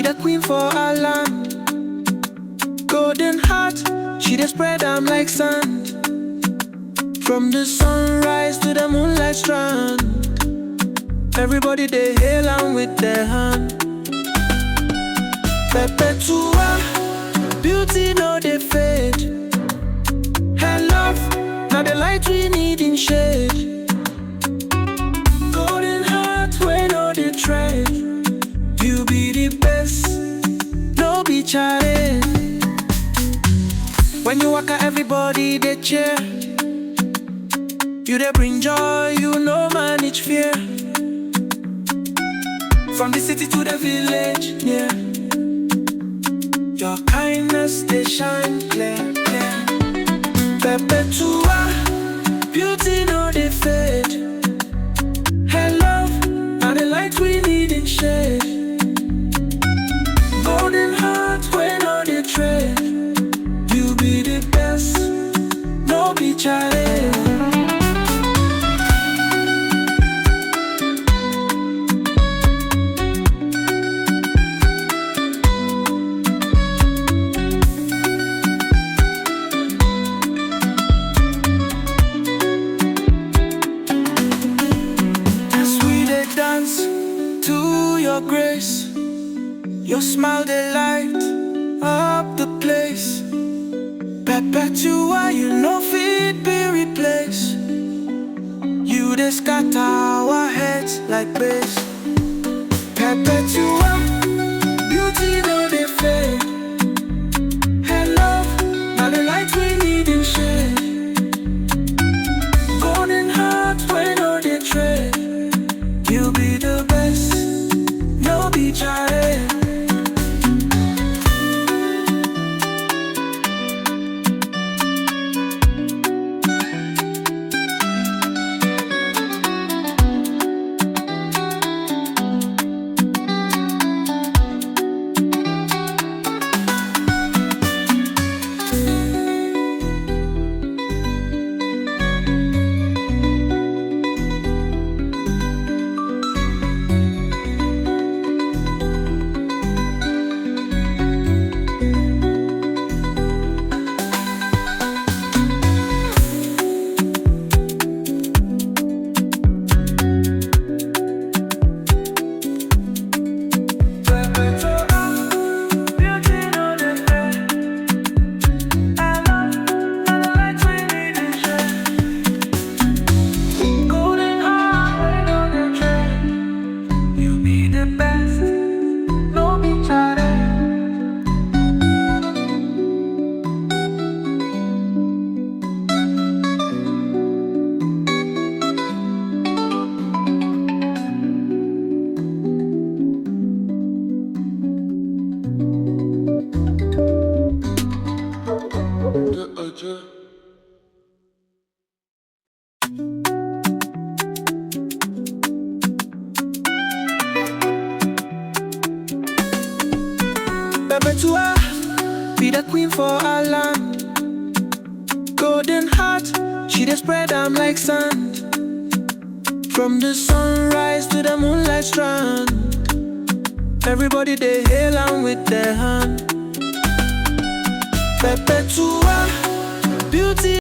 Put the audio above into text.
the queen for our land. Golden heart, she dey spread am like sand. From the sunrise to the moonlight strand, everybody dey hail am with their hand. Perpetua, beauty no dey fade. Her love, now the light we need in shade. Golden heart, wey no dey trade. You be the best, no be challenge. When you walk out, everybody dey cheer. You dey bring joy, you no manage fear. From the city to the village, yeah. Your kindness, they shine clear, clear. Perpetua, beauty no dey fade. Her love, now the light we need in shade. Golden heart, wey no dey trade. You be the best, no be challenge. To your grace, your smile they light up the place. Perpetua, you no fit be replaced. You dey scatter our heads like bass. Perpetua, beauty no dey fade. Her love, now the light we need in shade. Golden heart, wey no dey trade. You be the best, no be challenge. Perpetua, be the queen for our land. Golden heart, she dey spread am like sand. From the sunrise to the moonlight strand, everybody dey hail am with their hand. Perpetua,